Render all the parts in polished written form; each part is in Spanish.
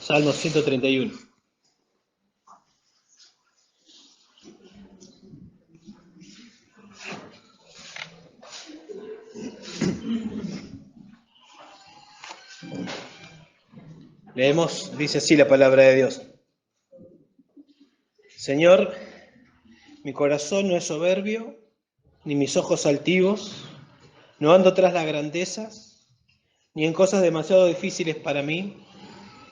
Salmo 131. Leemos, dice así la palabra de Dios. Señor, mi corazón no es soberbio, ni mis ojos altivos, no ando tras las grandezas, ni en cosas demasiado difíciles para mí,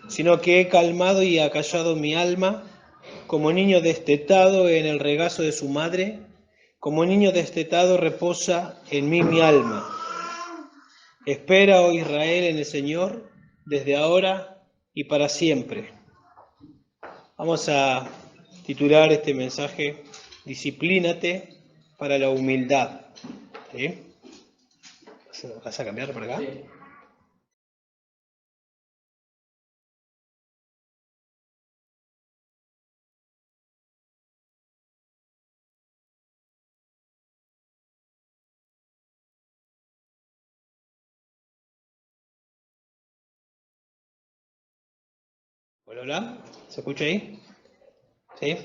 sino que he calmado y acallado mi alma, como niño destetado en el regazo de su madre, como niño destetado reposa en mí mi alma. Espera, oh Israel, en el Señor, desde ahora y para siempre. Vamos a titular este mensaje, Disciplínate para la humildad. ¿Sí? ¿Vas a cambiar por acá? Sí. Hola, hola. ¿Se escucha ahí? ¿Sí?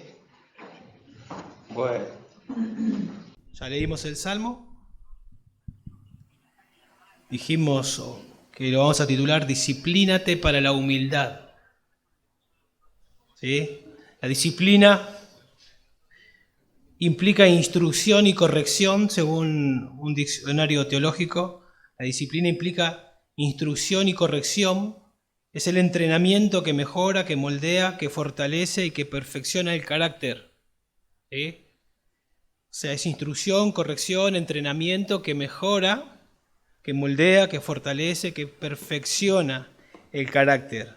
Bueno. Ya leímos el Salmo. Dijimos que lo vamos a titular Disciplínate para la humildad. ¿Sí? La disciplina implica instrucción y corrección, según un diccionario teológico. La disciplina implica instrucción y corrección. Es el entrenamiento que mejora, que moldea, que fortalece y que perfecciona el carácter. ¿Sí? O sea, es instrucción, corrección, entrenamiento que mejora, que moldea, que fortalece, que perfecciona el carácter.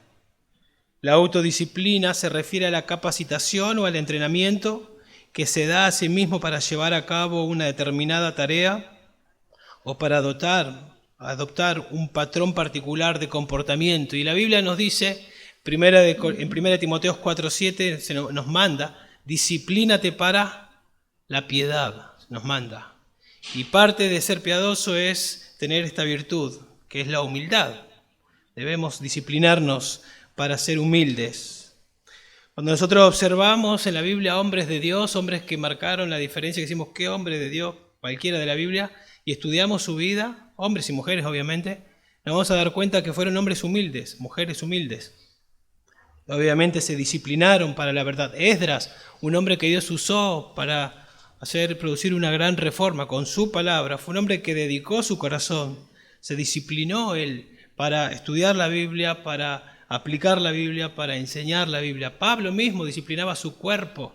La autodisciplina se refiere a la capacitación o al entrenamiento que se da a sí mismo para llevar a cabo una determinada tarea o para adoptar un patrón particular de comportamiento. Y la Biblia nos dice, en 1 Timoteo 4:7 nos manda, disciplínate para la piedad, nos manda. Y parte de ser piadoso es tener esta virtud, que es la humildad. Debemos disciplinarnos para ser humildes. Cuando nosotros observamos en la Biblia hombres de Dios, hombres que marcaron la diferencia, que decimos, ¿qué hombre de Dios? Cualquiera de la Biblia, y estudiamos su vida, hombres y mujeres obviamente, nos vamos a dar cuenta que fueron hombres humildes, mujeres humildes. Obviamente se disciplinaron para la verdad. Esdras, un hombre que Dios usó para producir una gran reforma con su palabra, fue un hombre que dedicó su corazón, se disciplinó él para estudiar la Biblia, para aplicar la Biblia, para enseñar la Biblia. Pablo mismo disciplinaba su cuerpo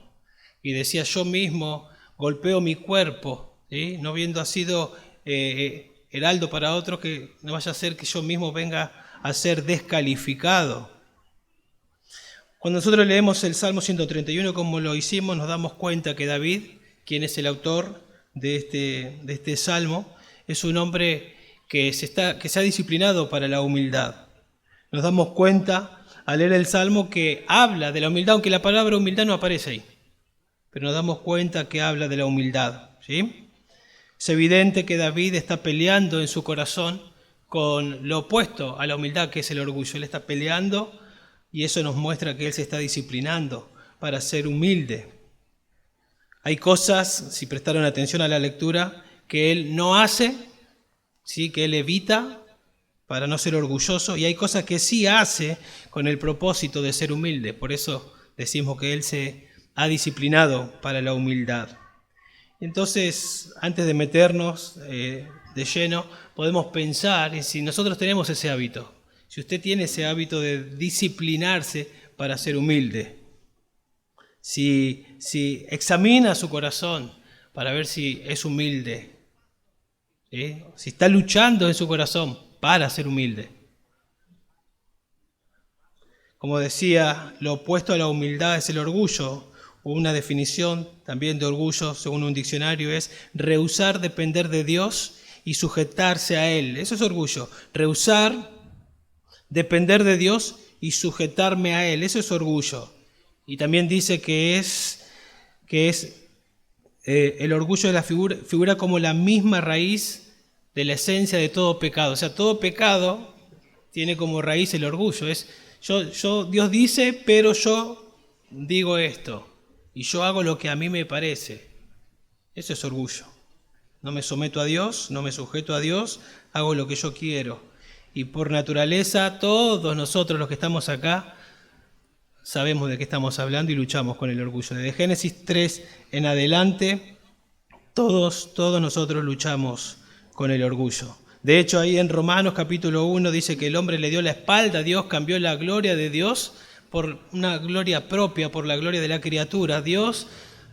y decía, yo mismo golpeo mi cuerpo, ¿sí? No habiendo sido heraldo para otro, que no vaya a ser que yo mismo venga a ser descalificado. Cuando nosotros leemos el Salmo 131 como lo hicimos, nos damos cuenta que David, quien es el autor de este Salmo, es un hombre que se ha disciplinado para la humildad. Nos damos cuenta al leer el Salmo que habla de la humildad, aunque la palabra humildad no aparece ahí, pero nos damos cuenta que habla de la humildad, ¿sí? Es evidente que David está peleando en su corazón con lo opuesto a la humildad, que es el orgullo. Él está peleando y eso nos muestra que él se está disciplinando para ser humilde. Hay cosas, si prestaron atención a la lectura, que él no hace, ¿sí? Que él evita para no ser orgulloso, y hay cosas que sí hace con el propósito de ser humilde. Por eso decimos que él se ha disciplinado para la humildad. Entonces, antes de meternos de lleno, podemos pensar en si nosotros tenemos ese hábito. Si usted tiene ese hábito de disciplinarse para ser humilde, si examina su corazón para ver si es humilde, ¿sí? Si está luchando en su corazón para ser humilde. Como decía, lo opuesto a la humildad es el orgullo. Una definición también de orgullo, según un diccionario, es rehusar depender de Dios y sujetarse a Él. Eso es orgullo. Rehusar depender de Dios y sujetarme a Él. Eso es orgullo. Y también dice que el orgullo de la figura como la misma raíz de la esencia de todo pecado. O sea, todo pecado tiene como raíz el orgullo. Dios dice, pero yo digo esto. Y yo hago lo que a mí me parece. Eso es orgullo. No me someto a Dios, no me sujeto a Dios, hago lo que yo quiero. Y por naturaleza, todos nosotros los que estamos acá, sabemos de qué estamos hablando y luchamos con el orgullo. Desde Génesis 3 en adelante, todos nosotros luchamos con el orgullo. De hecho, ahí en Romanos capítulo 1 dice que el hombre le dio la espalda a Dios, cambió la gloria de Dios por una gloria propia, por la gloria de la criatura. Dios,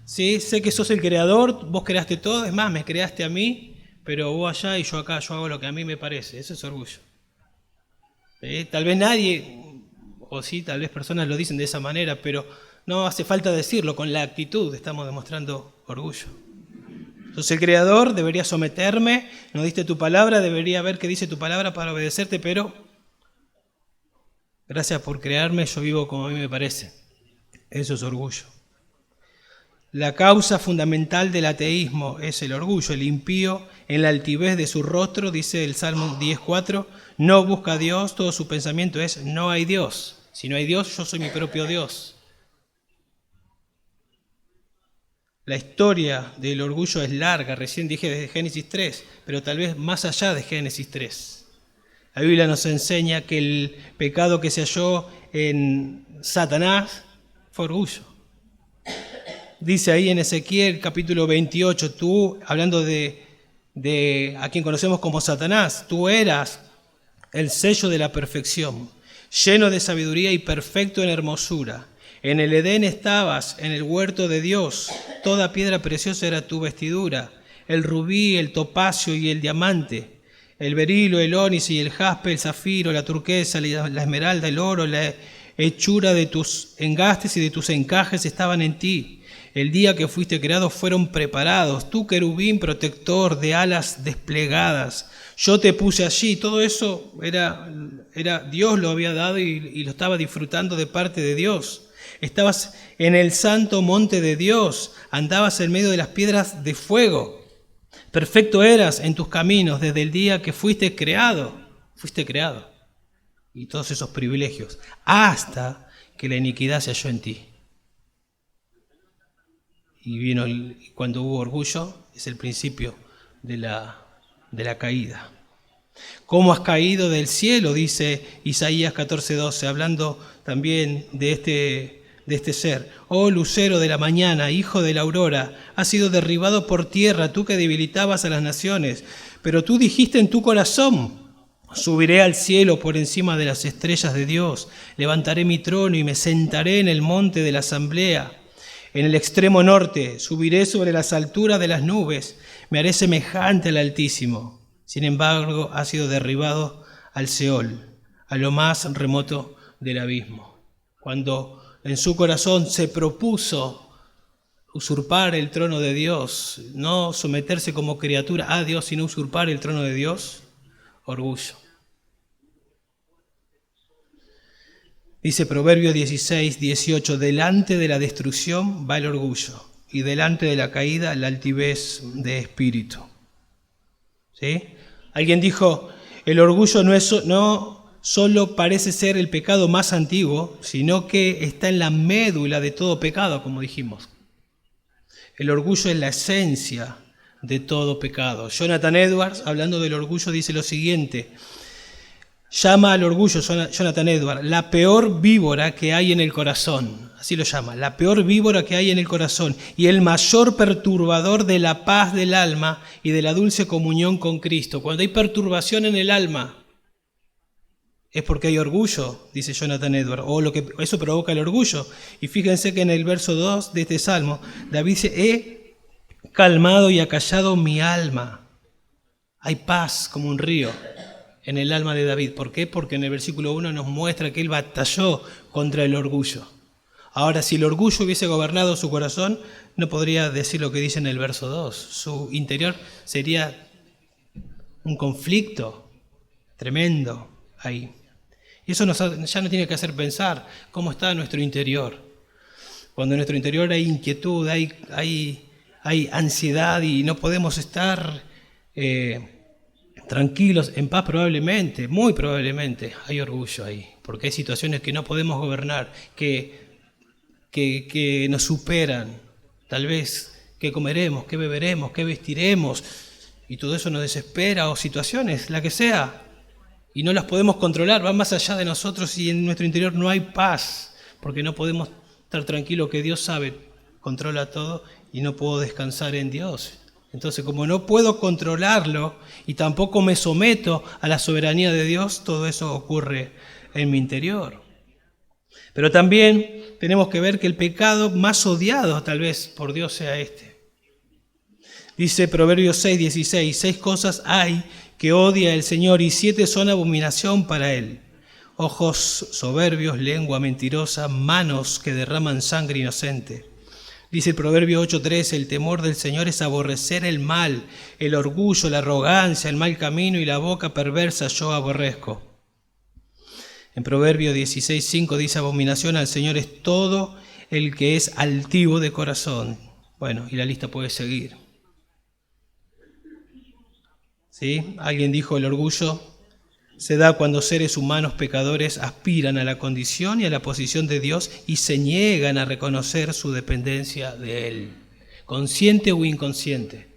sí, sé que sos el creador, vos creaste todo, es más, me creaste a mí, pero vos allá y yo acá, yo hago lo que a mí me parece. Eso es orgullo. Tal vez nadie, o sí, tal vez personas lo dicen de esa manera, pero no hace falta decirlo, con la actitud estamos demostrando orgullo. Sos el creador, debería someterme, no diste tu palabra, debería ver qué dice tu palabra para obedecerte, pero gracias por crearme, yo vivo como a mí me parece. Eso es orgullo. La causa fundamental del ateísmo es el orgullo. El impío, en la altivez de su rostro, dice el Salmo 10:4, no busca a Dios, todo su pensamiento es no hay Dios. Si no hay Dios, yo soy mi propio Dios. La historia del orgullo es larga, recién dije desde Génesis 3, pero tal vez más allá de Génesis 3. La Biblia nos enseña que el pecado que se halló en Satanás fue orgullo. Dice ahí en Ezequiel capítulo 28, tú, hablando de a quien conocemos como Satanás, tú eras el sello de la perfección, lleno de sabiduría y perfecto en hermosura. En el Edén estabas, en el huerto de Dios, toda piedra preciosa era tu vestidura, el rubí, el topacio y el diamante, el berilo, el ónice y el jaspe, el zafiro, la turquesa, la esmeralda, el oro, la hechura de tus engastes y de tus encajes estaban en ti. El día que fuiste creado fueron preparados, tú querubín protector de alas desplegadas. Yo te puse allí, todo eso era Dios lo había dado y lo estaba disfrutando de parte de Dios. Estabas en el santo monte de Dios, andabas en medio de las piedras de fuego. Perfecto eras en tus caminos desde el día que fuiste creado. Y todos esos privilegios, hasta que la iniquidad se halló en ti. Y vino cuando hubo orgullo, es el principio de la caída. ¿Cómo has caído del cielo? Dice Isaías 14:12, hablando también de este ser. Oh lucero de la mañana, hijo de la aurora, has sido derribado por tierra, tú que debilitabas a las naciones. Pero tú dijiste en tu corazón, subiré al cielo por encima de las estrellas de Dios, levantaré mi trono y me sentaré en el monte de la asamblea. En el extremo norte subiré sobre las alturas de las nubes, me haré semejante al Altísimo. Sin embargo, ha sido derribado al Seol, a lo más remoto del abismo. Cuando en su corazón se propuso usurpar el trono de Dios, no someterse como criatura a Dios, sino usurpar el trono de Dios, orgullo. Dice Proverbios 16:18, delante de la destrucción va el orgullo y delante de la caída la altivez de espíritu. ¿Sí? Alguien dijo, el orgullo no solo parece ser el pecado más antiguo, sino que está en la médula de todo pecado, como dijimos. El orgullo es la esencia de todo pecado. Jonathan Edwards, hablando del orgullo, dice lo siguiente, llama al orgullo, Jonathan Edwards, la peor víbora que hay en el corazón. Así lo llama, la peor víbora que hay en el corazón y el mayor perturbador de la paz del alma y de la dulce comunión con Cristo. Cuando hay perturbación en el alma, es porque hay orgullo, dice Jonathan Edwards, o eso provoca el orgullo. Y fíjense que en el verso 2 de este salmo, David dice, he calmado y acallado mi alma. Hay paz como un río en el alma de David. ¿Por qué? Porque en el versículo 1 nos muestra que él batalló contra el orgullo. Ahora, si el orgullo hubiese gobernado su corazón, no podría decir lo que dice en el verso 2. Su interior sería un conflicto tremendo ahí. Y eso ya no tiene que hacer pensar cómo está nuestro interior. Cuando en nuestro interior hay inquietud, hay ansiedad y no podemos estar tranquilos, en paz probablemente, muy probablemente, hay orgullo ahí, porque hay situaciones que no podemos gobernar, que nos superan, tal vez qué comeremos, qué beberemos, qué vestiremos, y todo eso nos desespera, o situaciones, la que sea, y no las podemos controlar, van más allá de nosotros y en nuestro interior no hay paz, porque no podemos estar tranquilos que Dios sabe, controla todo y no puedo descansar en Dios. Entonces, como no puedo controlarlo y tampoco me someto a la soberanía de Dios, todo eso ocurre en mi interior. Pero también tenemos que ver que el pecado más odiado tal vez por Dios sea este. Dice Proverbios 6:16, 6 cosas hay que odia el Señor y 7 son abominación para Él. Ojos soberbios, lengua mentirosa, manos que derraman sangre inocente. Dice el Proverbio 8:13, el temor del Señor es aborrecer el mal, el orgullo, la arrogancia, el mal camino y la boca perversa yo aborrezco. En Proverbio 16:5 dice, abominación al Señor es todo el que es altivo de corazón. Bueno, y la lista puede seguir. ¿Sí? Alguien dijo, el orgullo se da cuando seres humanos pecadores aspiran a la condición y a la posición de Dios y se niegan a reconocer su dependencia de Él, consciente o inconsciente.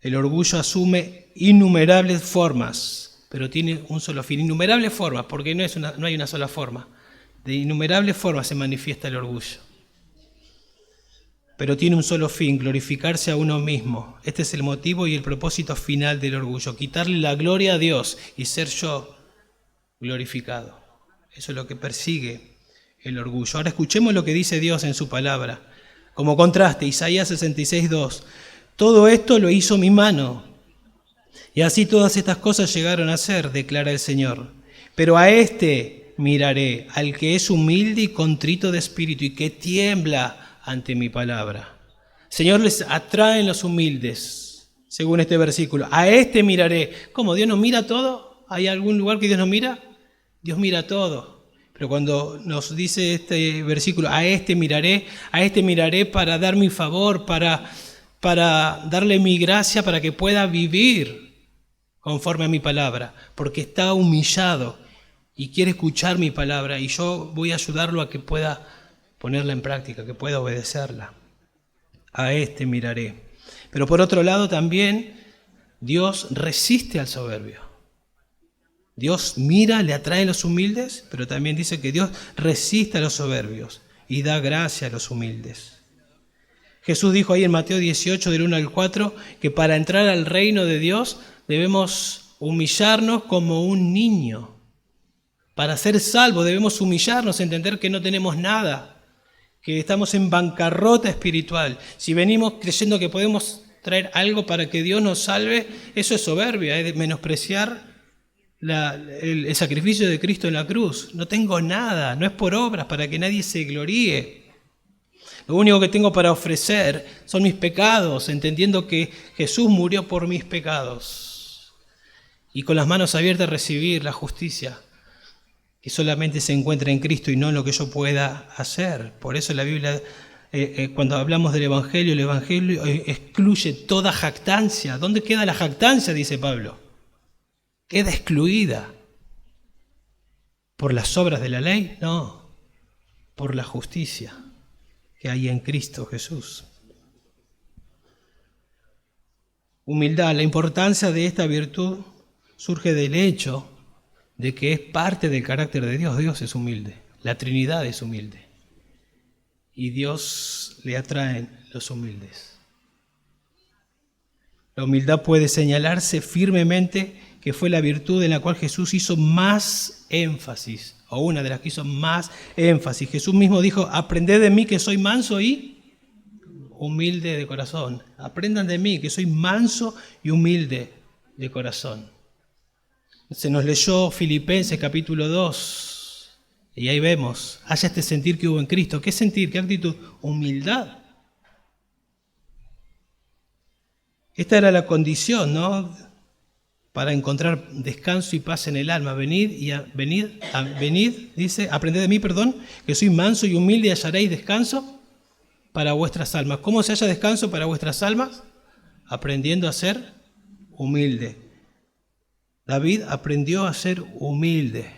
El orgullo asume innumerables formas, pero tiene un solo fin. Innumerables formas, porque no hay una sola forma. De innumerables formas se manifiesta el orgullo. Pero tiene un solo fin, glorificarse a uno mismo. Este es el motivo y el propósito final del orgullo, quitarle la gloria a Dios y ser yo glorificado. Eso es lo que persigue el orgullo. Ahora escuchemos lo que dice Dios en su palabra. Como contraste, Isaías 66:2. Todo esto lo hizo mi mano, y así todas estas cosas llegaron a ser, declara el Señor. Pero a este miraré, al que es humilde y contrito de espíritu y que tiembla ante mi palabra. Señor les atraen los humildes, según este versículo. A este miraré. ¿Cómo? ¿Dios nos mira todo? ¿Hay algún lugar que Dios nos mira? Dios mira todo. Pero cuando nos dice este versículo, a este miraré para dar mi favor, para darle mi gracia, para que pueda vivir conforme a mi palabra, porque está humillado y quiere escuchar mi palabra y yo voy a ayudarlo a que pueda ponerla en práctica, que pueda obedecerla. A este miraré. Pero por otro lado también Dios resiste al soberbio. Dios mira, le atrae a los humildes, pero también dice que Dios resiste a los soberbios y da gracia a los humildes. Jesús dijo ahí en Mateo 18, del 1 al 4, que para entrar al reino de Dios debemos humillarnos como un niño. Para ser salvos debemos humillarnos, entender que no tenemos nada, que estamos en bancarrota espiritual. Si venimos creyendo que podemos traer algo para que Dios nos salve, eso es soberbia, es menospreciar el sacrificio de Cristo en la cruz. No tengo nada, no es por obras, para que nadie se gloríe. Lo único que tengo para ofrecer son mis pecados, entendiendo que Jesús murió por mis pecados. Y con las manos abiertas recibir la justicia que solamente se encuentra en Cristo y no en lo que yo pueda hacer. Por eso la Biblia, cuando hablamos del Evangelio, el Evangelio excluye toda jactancia. ¿Dónde queda la jactancia?, dice Pablo. Queda excluida. ¿Por las obras de la ley? No, por la justicia que hay en Cristo Jesús. Humildad, la importancia de esta virtud surge del hecho de que es parte del carácter de Dios. Dios es humilde, la Trinidad es humilde y Dios le atraen los humildes. La humildad puede señalarse firmemente que fue la virtud en la cual Jesús hizo más énfasis, o una de las que hizo más énfasis. Jesús mismo dijo, aprended de mí que soy manso y humilde de corazón. Aprendan de mí que soy manso y humilde de corazón. Se nos leyó Filipenses capítulo 2 y ahí vemos, haya este sentir que hubo en Cristo. ¿Qué sentir? ¿Qué actitud? Humildad. Esta era la condición, ¿no?, para encontrar descanso y paz en el alma. Venid, dice, aprended de mí, que soy manso y humilde y hallaréis descanso para vuestras almas. ¿Cómo se halla descanso para vuestras almas? aprendiendo a ser humilde. David aprendió a ser humilde,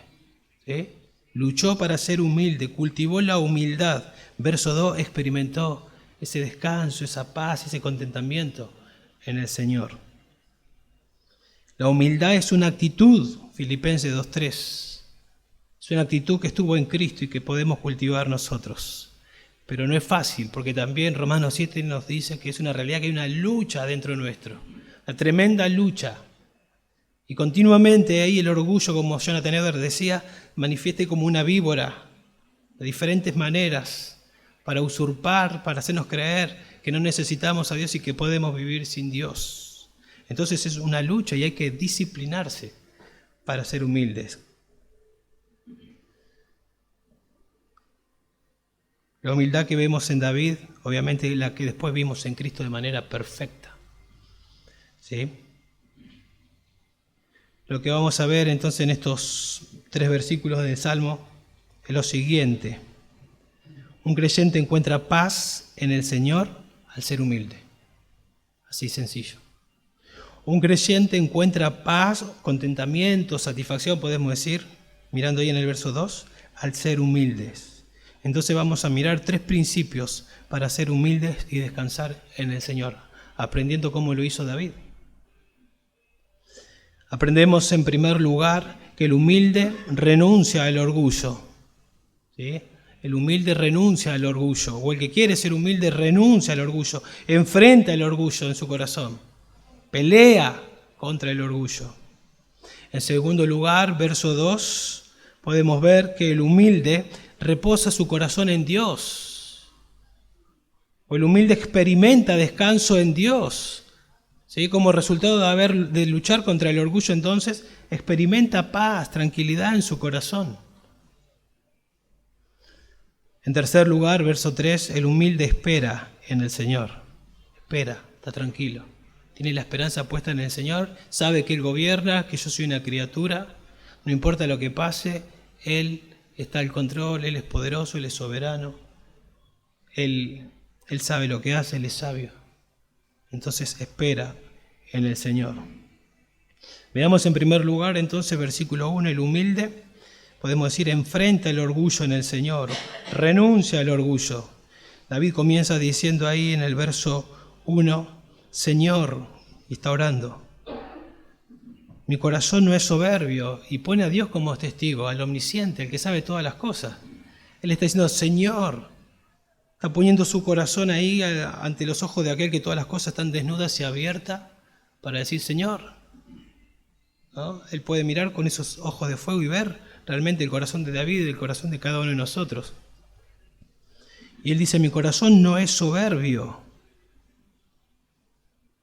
¿sí? Luchó para ser humilde, cultivó la humildad. Verso 2, experimentó ese descanso, esa paz, ese contentamiento en el Señor. La humildad es una actitud, Filipenses 2:3. Es una actitud que estuvo en Cristo y que podemos cultivar nosotros. Pero no es fácil, porque también Romanos 7 nos dice que es una realidad, que hay una lucha dentro nuestro, una tremenda lucha. Y continuamente ahí el orgullo, como Jonathan Edwards decía, manifieste como una víbora de diferentes maneras para usurpar, para hacernos creer que no necesitamos a Dios y que podemos vivir sin Dios. Entonces es una lucha y hay que disciplinarse para ser humildes. La humildad que vemos en David, obviamente es la que después vimos en Cristo de manera perfecta. ¿Sí? Lo que vamos a ver entonces en estos 3 versículos del Salmo es lo siguiente. Un creyente encuentra paz en el Señor al ser humilde. Así sencillo. Un creyente encuentra paz, contentamiento, satisfacción, podemos decir, mirando ahí en el verso 2, al ser humildes. Entonces vamos a mirar 3 principios para ser humildes y descansar en el Señor, aprendiendo cómo lo hizo David. Aprendemos en primer lugar que el humilde renuncia al orgullo. ¿Sí? El humilde renuncia al orgullo, o el que quiere ser humilde renuncia al orgullo, enfrenta el orgullo en su corazón, pelea contra el orgullo. En segundo lugar, verso 2, podemos ver que el humilde reposa su corazón en Dios, o el humilde experimenta descanso en Dios. ¿Sí? Como resultado de luchar contra el orgullo, entonces, experimenta paz, tranquilidad en su corazón. En tercer lugar, verso 3, el humilde espera en el Señor. Espera, está tranquilo. Tiene la esperanza puesta en el Señor, sabe que Él gobierna, que yo soy una criatura, no importa lo que pase, Él está al control, Él es poderoso, Él es soberano, Él sabe lo que hace, Él es sabio. Entonces espera en el Señor. Veamos en primer lugar entonces versículo 1, el humilde, podemos decir, enfrenta el orgullo en el Señor, renuncia al orgullo. David comienza diciendo ahí en el verso 1, Señor, y está orando, mi corazón no es soberbio, y pone a Dios como testigo, al omnisciente, el que sabe todas las cosas. Él está diciendo, Señor. Está poniendo su corazón ahí ante los ojos de aquel que todas las cosas están desnudas y abiertas para decir, Señor. ¿No? Él puede mirar con esos ojos de fuego y ver realmente el corazón de David y el corazón de cada uno de nosotros. Y él dice, mi corazón no es soberbio.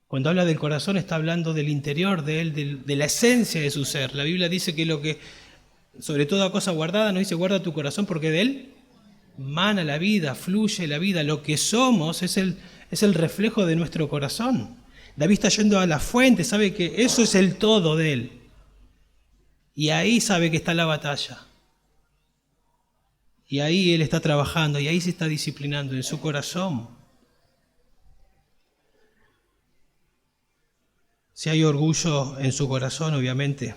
Cuando habla del corazón está hablando del interior de él, de la esencia de su ser. La Biblia dice que lo que, sobre toda cosa guardada, no dice guarda tu corazón porque de él mana la vida, fluye la vida. Lo que somos es el reflejo de nuestro corazón. David está yendo a la fuente, sabe que eso es el todo de él. Y ahí sabe que está la batalla. Y ahí él está trabajando, y ahí se está disciplinando en su corazón. Si hay orgullo en su corazón, obviamente,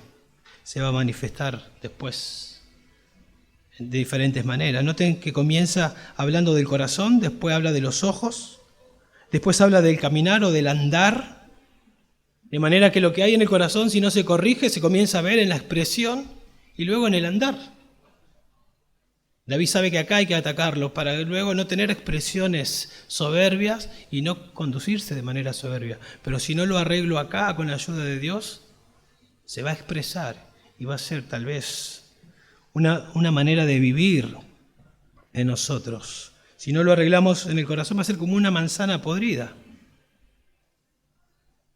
se va a manifestar después de diferentes maneras. Noten que comienza hablando del corazón, después habla de los ojos, después habla del caminar o del andar, de manera que lo que hay en el corazón, si no se corrige, se comienza a ver en la expresión y luego en el andar. David sabe que acá hay que atacarlo para luego no tener expresiones soberbias y no conducirse de manera soberbia. Pero si no lo arreglo acá con la ayuda de Dios, se va a expresar y va a ser tal vez una manera de vivir en nosotros. Si no lo arreglamos en el corazón, va a ser como una manzana podrida,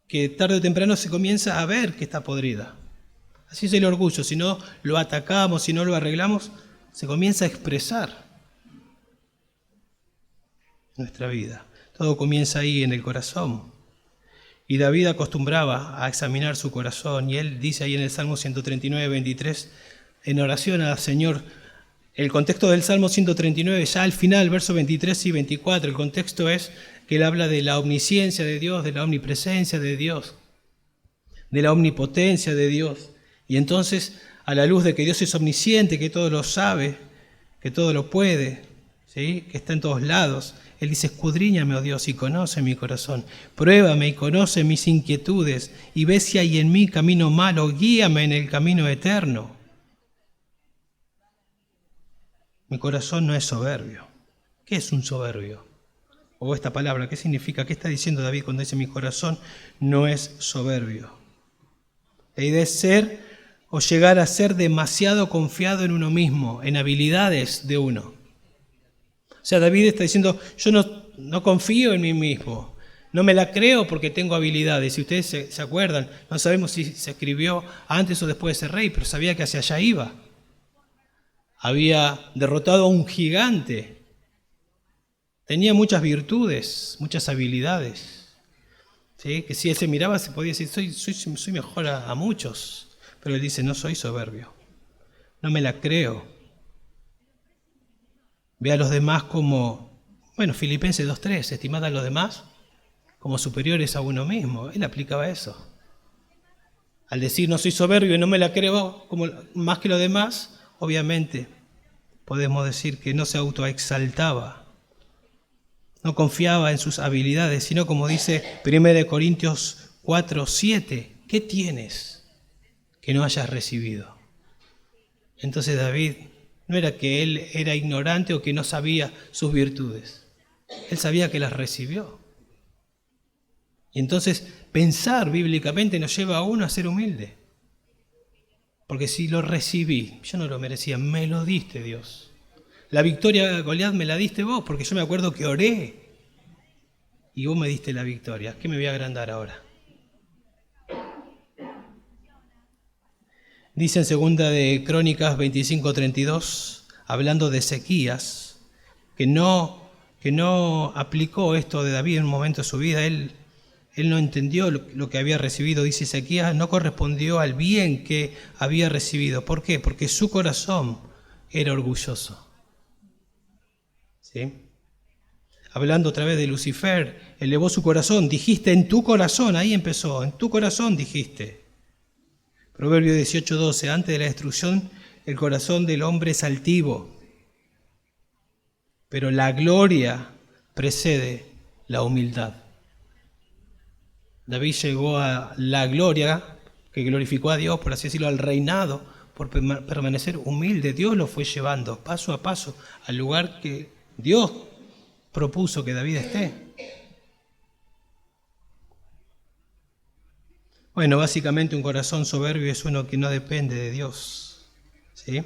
que tarde o temprano se comienza a ver que está podrida. Así es el orgullo. Si no lo atacamos, si no lo arreglamos, se comienza a expresar en nuestra vida. Todo comienza ahí en el corazón. Y David acostumbraba a examinar su corazón, y él dice ahí en el Salmo 139, 23, en oración al Señor, El contexto del Salmo 139, ya al final, versos 23 y 24, el contexto es que él habla de la omnisciencia de Dios, de la omnipresencia de Dios, de la omnipotencia de Dios. Y entonces, a la luz de que Dios es omnisciente, que todo lo sabe, que todo lo puede, ¿sí?, que está en todos lados, él dice: escudriñame, oh Dios, y conoce mi corazón. Pruébame y conoce mis inquietudes, y ve si hay en mí camino malo, guíame en el camino eterno. Mi corazón no es soberbio. ¿Qué es un soberbio? O esta palabra, ¿qué significa? ¿Qué está diciendo David cuando dice mi corazón no es soberbio? La idea es ser o llegar a ser demasiado confiado en uno mismo, en habilidades de uno. O sea, David está diciendo: yo no confío en mí mismo, no me la creo porque tengo habilidades. Si ustedes se acuerdan, no sabemos si se escribió antes o después de ser rey, pero sabía que hacia allá iba. Había derrotado a un gigante. Tenía muchas virtudes, muchas habilidades. ¿Sí? Que si él se miraba, se podía decir: soy mejor a muchos. Pero él dice: no soy soberbio, no me la creo. Ve a los demás como, Filipenses 2:3, estimad a los demás como superiores a uno mismo. Él aplicaba eso. Al decir no soy soberbio y no me la creo como más que los demás, obviamente podemos decir que no se autoexaltaba, no confiaba en sus habilidades, sino como dice 1 Corintios 4:7, ¿qué tienes que no hayas recibido? Entonces David no era que él era ignorante o que no sabía sus virtudes. Él sabía que las recibió. Y entonces pensar bíblicamente nos lleva a uno a ser humilde. Porque si lo recibí, yo no lo merecía, me lo diste, Dios. La victoria de Goliat me la diste vos, porque yo me acuerdo que oré y vos me diste la victoria. ¿Qué me voy a agrandar ahora? Dice en 2 de Crónicas 25:32, hablando de Ezequías, que no aplicó esto de David en un momento de su vida. Él no entendió lo que había recibido. Dice: Ezequías no correspondió al bien que había recibido. ¿Por qué? Porque su corazón era orgulloso. ¿Sí? Hablando otra vez de Lucifer, elevó su corazón. Dijiste en tu corazón, ahí empezó, en tu corazón dijiste. Proverbio 18:12, antes de la destrucción, el corazón del hombre es altivo, pero la gloria precede la humildad. David llegó a la gloria, que glorificó a Dios, por así decirlo, al reinado, por permanecer humilde. Dios lo fue llevando paso a paso al lugar que Dios propuso que David esté. Bueno, básicamente un corazón soberbio es uno que no depende de Dios. ¿Sí?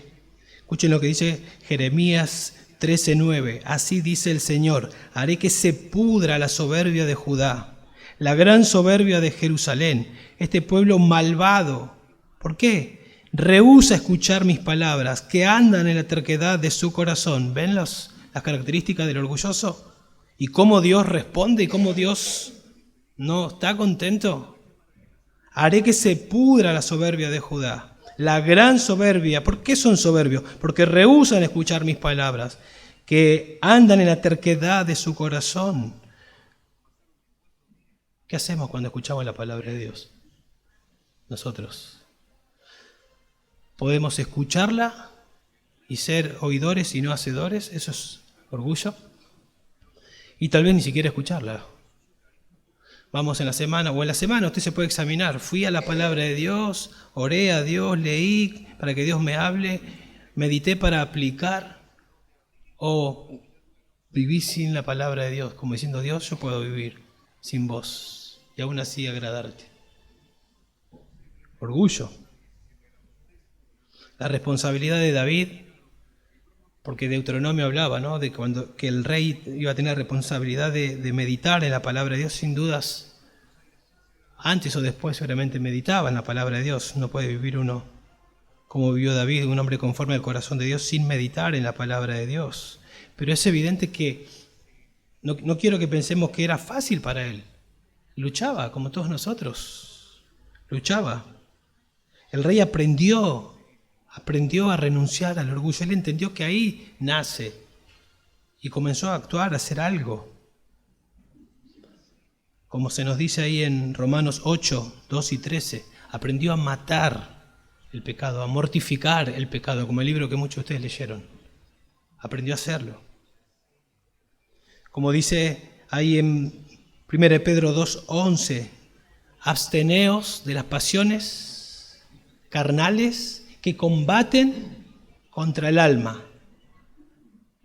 Escuchen lo que dice Jeremías 13:9. Así dice el Señor: haré que se pudra la soberbia de Judá, la gran soberbia de Jerusalén, este pueblo malvado. ¿Por qué? Rehúsa escuchar mis palabras, que andan en la terquedad de su corazón. ¿Ven las características del orgulloso? ¿Y cómo Dios responde? ¿Y cómo Dios no está contento? Haré que se pudra la soberbia de Judá, la gran soberbia. ¿Por qué son soberbios? Porque rehúsan escuchar mis palabras, que andan en la terquedad de su corazón. ¿Qué hacemos cuando escuchamos la palabra de Dios? Nosotros podemos escucharla y ser oidores y no hacedores. Eso es orgullo. Y tal vez ni siquiera escucharla. Vamos en la semana, o en la semana usted se puede examinar. Fui a la palabra de Dios, oré a Dios, leí para que Dios me hable, medité para aplicar, o viví sin la palabra de Dios, como diciendo: Dios, yo puedo vivir sin vos y aún así agradarte. Orgullo. La responsabilidad de David, porque Deuteronomio hablaba, ¿no?, de que el rey iba a tener responsabilidad de meditar en la palabra de Dios. Sin dudas, antes o después seguramente meditaba en la palabra de Dios. No puede vivir uno como vivió David, un hombre conforme al corazón de Dios, sin meditar en la palabra de Dios. Pero es evidente que no quiero que pensemos que era fácil para él. Luchaba, como todos nosotros. Luchaba. El rey aprendió aprendió a renunciar al orgullo. Él entendió que ahí nace y comenzó a actuar, a hacer algo. Como se nos dice ahí en Romanos 8, 2 y 13, aprendió a matar el pecado, a mortificar el pecado, como el libro que muchos de ustedes leyeron. Aprendió a hacerlo. Como dice ahí en 1 Pedro 2, 11, absteneos de las pasiones carnales que combaten contra el alma.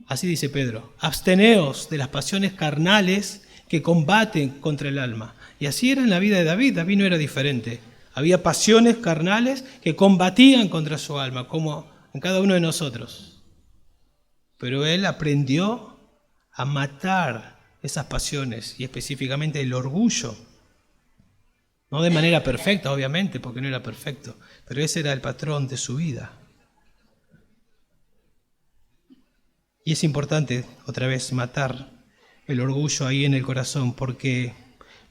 Así dice Pedro, absteneos de las pasiones carnales que combaten contra el alma. Y así era en la vida de David. David no era diferente. Había pasiones carnales que combatían contra su alma, como en cada uno de nosotros. Pero él aprendió a matar esas pasiones, y específicamente el orgullo. No de manera perfecta, obviamente, porque no era perfecto, pero ese era el patrón de su vida. Y es importante, otra vez, matar el orgullo ahí en el corazón, porque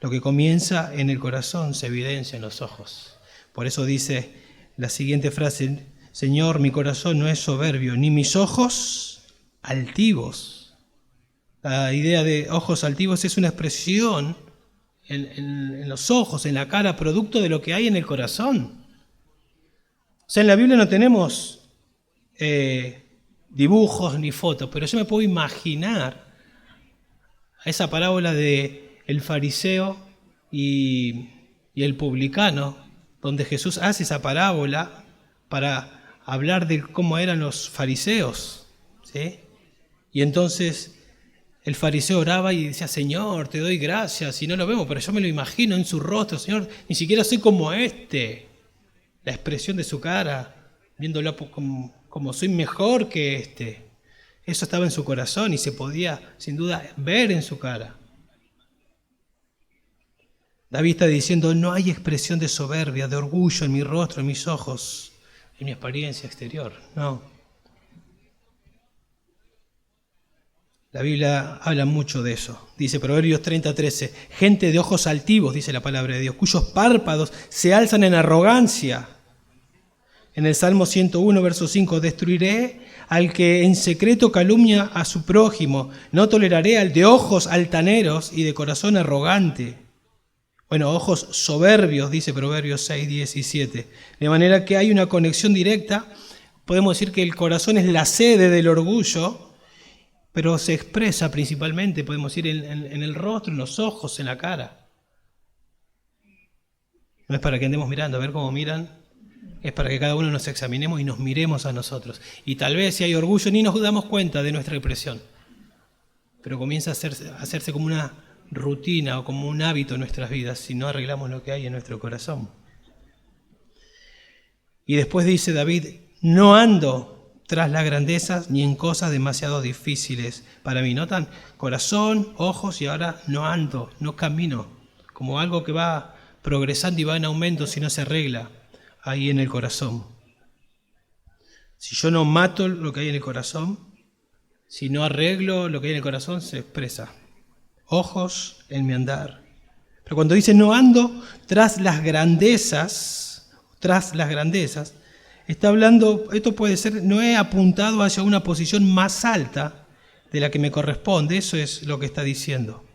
lo que comienza en el corazón se evidencia en los ojos. Por eso dice la siguiente frase: Señor, mi corazón no es soberbio, ni mis ojos altivos. La idea de ojos altivos es una expresión en los ojos, en la cara, producto de lo que hay en el corazón. O sea, en la Biblia no tenemos dibujos ni fotos, pero yo me puedo imaginar esa parábola de el fariseo y el publicano, donde Jesús hace esa parábola para hablar de cómo eran los fariseos, ¿sí? Y entonces el fariseo oraba y decía: Señor, te doy gracias, y no lo vemos, pero yo me lo imagino en su rostro: Señor, ni siquiera soy como este. La expresión de su cara, viéndolo como soy mejor que este. Eso estaba en su corazón y se podía, sin duda, ver en su cara. David está diciendo: no hay expresión de soberbia, de orgullo en mi rostro, en mis ojos, en mi apariencia exterior. No. La Biblia habla mucho de eso. Dice Proverbios 30:13, gente de ojos altivos, dice la palabra de Dios, cuyos párpados se alzan en arrogancia. En el Salmo 101, verso 5, destruiré al que en secreto calumnia a su prójimo, no toleraré al de ojos altaneros y de corazón arrogante. Bueno, ojos soberbios, dice Proverbios 6, 17. De manera que hay una conexión directa. Podemos decir que el corazón es la sede del orgullo, pero se expresa principalmente, podemos decir, en el rostro, en los ojos, en la cara. No es para que andemos mirando a ver cómo miran, es para que cada uno nos examinemos y nos miremos a nosotros. Y tal vez si hay orgullo ni nos damos cuenta de nuestra expresión, pero comienza a hacerse como una rutina o como un hábito en nuestras vidas si no arreglamos lo que hay en nuestro corazón. Y después dice David: no ando tras las grandezas ni en cosas demasiado difíciles para mí. ¿Notan? Corazón, ojos, y ahora no ando, no camino, como algo que va progresando y va en aumento si no se arregla ahí en el corazón. Si yo no mato lo que hay en el corazón, si no arreglo lo que hay en el corazón, se expresa. Ojos en mi andar. Pero cuando dice no ando tras las grandezas, está hablando, esto puede ser, no he apuntado hacia una posición más alta de la que me corresponde, eso es lo que está diciendo.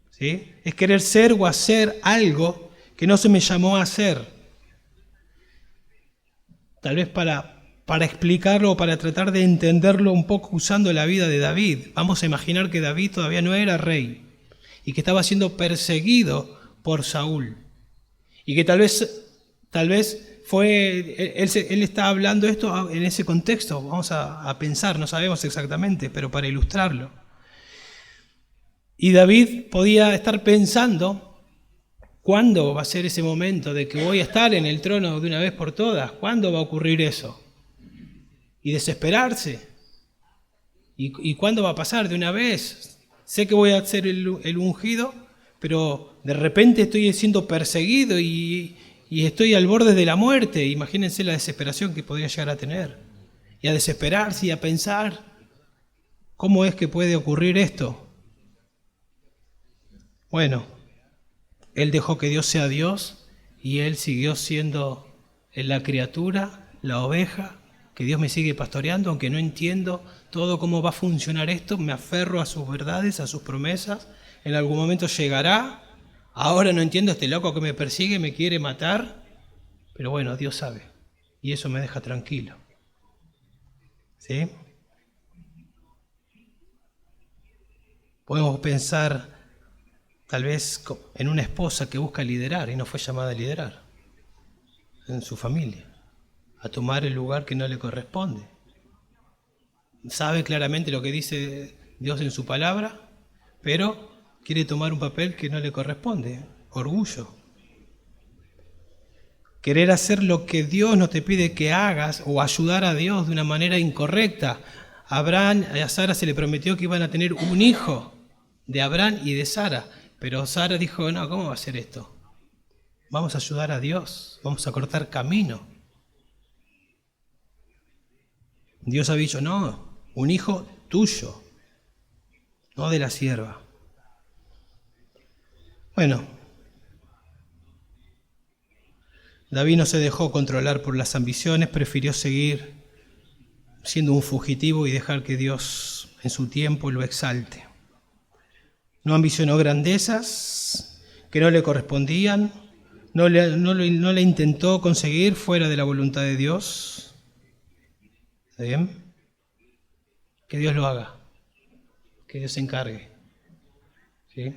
¿Sí? Es querer ser o hacer algo que no se me llamó a hacer. Tal vez para explicarlo o para tratar de entenderlo un poco usando la vida de David. Vamos a imaginar que David todavía no era rey y que estaba siendo perseguido por Saúl. Y que tal vez él está hablando esto en ese contexto. Vamos a pensar, no sabemos exactamente, pero para ilustrarlo. Y David podía estar pensando: ¿cuándo va a ser ese momento de que voy a estar en el trono de una vez por todas? ¿Cuándo va a ocurrir eso? Y desesperarse. ¿Y cuándo va a pasar de una vez? Sé que voy a ser el ungido, pero de repente estoy siendo perseguido y estoy al borde de la muerte. Imagínense la desesperación que podría llegar a tener. Y a desesperarse y a pensar: ¿cómo es que puede ocurrir esto? Bueno, él dejó que Dios sea Dios y él siguió siendo la criatura la oveja, que Dios me sigue pastoreando, aunque no entiendo todo cómo va a funcionar esto, me aferro a sus verdades, a sus promesas. En algún momento llegará. Ahora no entiendo, este loco que me persigue, me quiere matar. Pero bueno, Dios sabe. Y eso me deja tranquilo. ¿Sí? Podemos pensar tal vez en una esposa que busca liderar y no fue llamada a liderar en su familia, a tomar el lugar que no le corresponde. Sabe claramente lo que dice Dios en su palabra, pero quiere tomar un papel que no le corresponde. Orgullo. Querer hacer lo que Dios no te pide que hagas o ayudar a Dios de una manera incorrecta. A Abraham y a Sara se le prometió que iban a tener un hijo de Abraham y de Sara, pero Sara dijo, no, ¿cómo va a ser esto? Vamos a ayudar a Dios, vamos a cortar camino. Dios ha dicho, no, un hijo tuyo, no de la sierva. Bueno, David no se dejó controlar por las ambiciones, prefirió seguir siendo un fugitivo y dejar que Dios en su tiempo lo exalte. No ambicionó grandezas que no le correspondían, no le intentó conseguir fuera de la voluntad de Dios. ¿Está bien? Que Dios lo haga, que Dios se encargue. ¿Sí?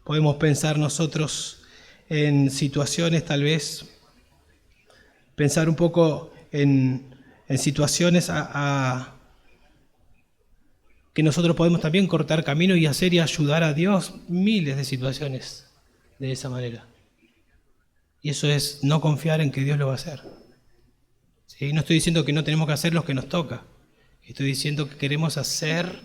Podemos pensar nosotros en situaciones, tal vez, pensar un poco en situaciones que nosotros podemos también cortar camino y hacer y ayudar a Dios, miles de situaciones de esa manera. Y eso es no confiar en que Dios lo va a hacer. ¿Sí? No estoy diciendo que no tenemos que hacer lo que nos toca. Estoy diciendo que queremos hacer,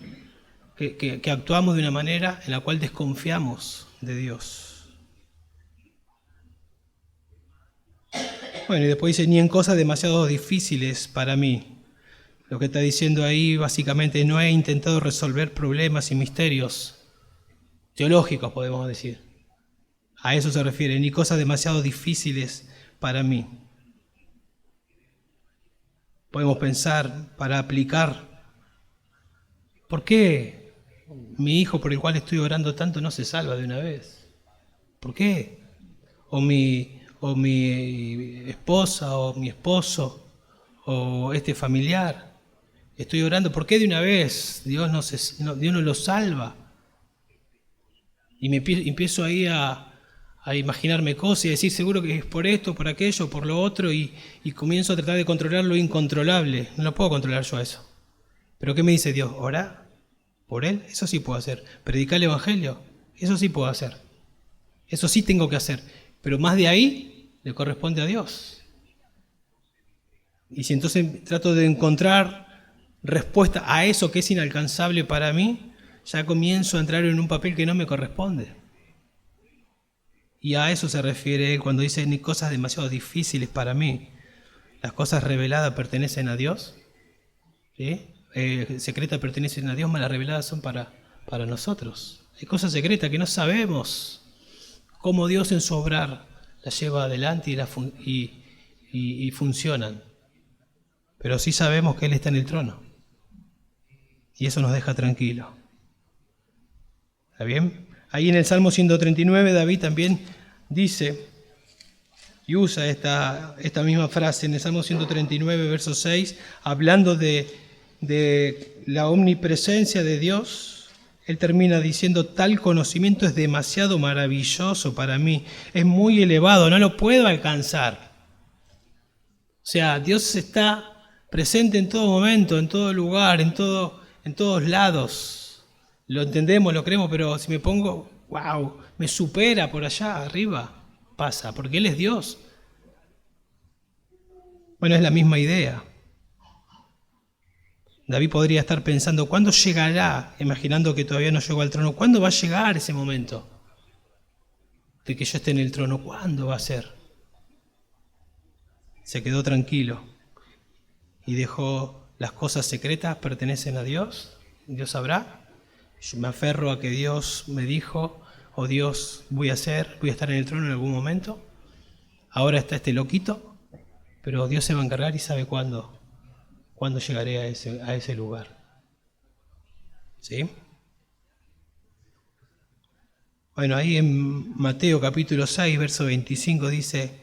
que actuamos de una manera en la cual desconfiamos de Dios. Bueno, y después dice, ni en cosas demasiado difíciles para mí. Lo que está diciendo ahí básicamente, no he intentado resolver problemas y misterios teológicos, podemos decir. A eso se refiere, ni cosas demasiado difíciles para mí. Podemos pensar, para aplicar, ¿por qué mi hijo por el cual estoy orando tanto no se salva de una vez? ¿Por qué? O mi esposa, o mi esposo, o este familiar, estoy orando, ¿por qué de una vez Dios no lo salva? Y me empiezo ahí a imaginarme cosas y a decir seguro que es por esto, por aquello, por lo otro, y comienzo a tratar de controlar lo incontrolable. No lo puedo controlar yo a eso. ¿Pero qué me dice Dios? ¿Orá por él? Eso sí puedo hacer. ¿Predicar el evangelio? Eso sí puedo hacer. Eso sí tengo que hacer. Pero más de ahí le corresponde a Dios. Y si entonces trato de encontrar respuesta a eso que es inalcanzable para mí, ya comienzo a entrar en un papel que no me corresponde. Y a eso se refiere él cuando dice, ni cosas demasiado difíciles para mí. Las cosas reveladas pertenecen a Dios. ¿Sí? Secretas pertenecen a Dios, mas las reveladas son para nosotros. Hay cosas secretas que no sabemos cómo Dios en su obrar las lleva adelante y funcionan. Pero sí sabemos que Él está en el trono. Y eso nos deja tranquilos. ¿Está bien? Ahí en el Salmo 139 David también dice y usa esta misma frase en el Salmo 139, verso 6, hablando de la omnipresencia de Dios. Él termina diciendo, tal conocimiento es demasiado maravilloso para mí, es muy elevado, no lo puedo alcanzar. O sea, Dios está presente en todo momento, en todo lugar, en todos lados. Lo entendemos, lo creemos, pero si me pongo, wow, me supera por allá arriba, pasa, porque Él es Dios. Bueno, es la misma idea. David podría estar pensando, ¿cuándo llegará? Imaginando que todavía no llegó al trono. ¿Cuándo va a llegar ese momento de que yo esté en el trono? ¿Cuándo va a ser? Se quedó tranquilo y dejó las cosas secretas pertenecen a Dios. Dios sabrá. Yo me aferro a que Dios me dijo, o Dios voy a estar en el trono en algún momento. Ahora está este loquito pero Dios se va a encargar y sabe cuándo llegaré a ese lugar. ¿Sí? Bueno, ahí en Mateo capítulo 6, verso 25 dice: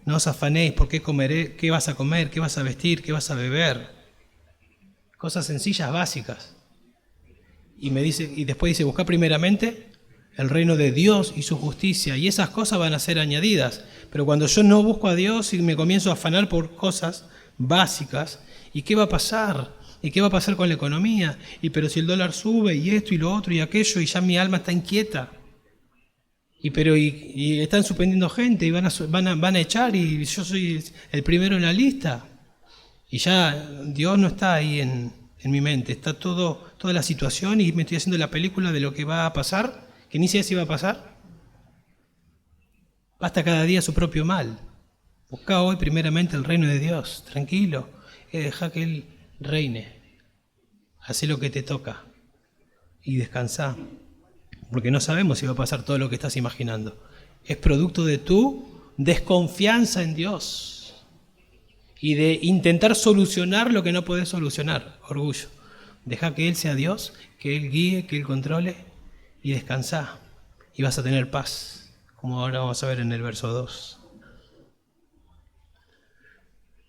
no os afanéis por qué comeré, qué vas a comer, qué vas a vestir, qué vas a beber. Cosas sencillas, básicas. Y después dice: buscad primeramente el reino de Dios y su justicia, y esas cosas van a ser añadidas. Pero cuando yo no busco a Dios y me comienzo a afanar por cosas básicas, ¿y qué va a pasar? ¿Y qué va a pasar con la economía? Pero si el dólar sube, y esto y lo otro y aquello, y ya mi alma está inquieta. Y están suspendiendo gente y van a echar, y yo soy el primero en la lista. Y ya Dios no está ahí en mi mente, está toda la situación, y me estoy haciendo la película de lo que va a pasar, que ni sé si va a pasar. Basta cada día su propio mal. Busca hoy primeramente el reino de Dios, tranquilo, deja que Él reine. Hacé lo que te toca y descansá, porque no sabemos si va a pasar todo lo que estás imaginando. Es producto de tu desconfianza en Dios y de intentar solucionar lo que no podés solucionar. Orgullo. Deja que Él sea Dios, que Él guíe, que Él controle, y descansá. Y vas a tener paz, como ahora vamos a ver en el verso 2.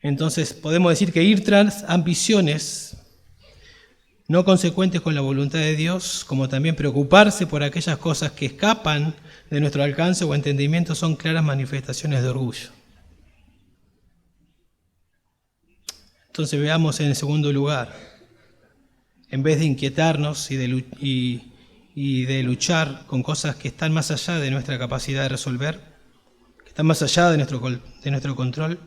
Entonces podemos decir que ir tras ambiciones no consecuentes con la voluntad de Dios, como también preocuparse por aquellas cosas que escapan de nuestro alcance o entendimiento, son claras manifestaciones de orgullo. Entonces veamos en el segundo lugar: en vez de inquietarnos y de luchar con cosas que están más allá de nuestra capacidad de resolver, que están más allá de nuestro control,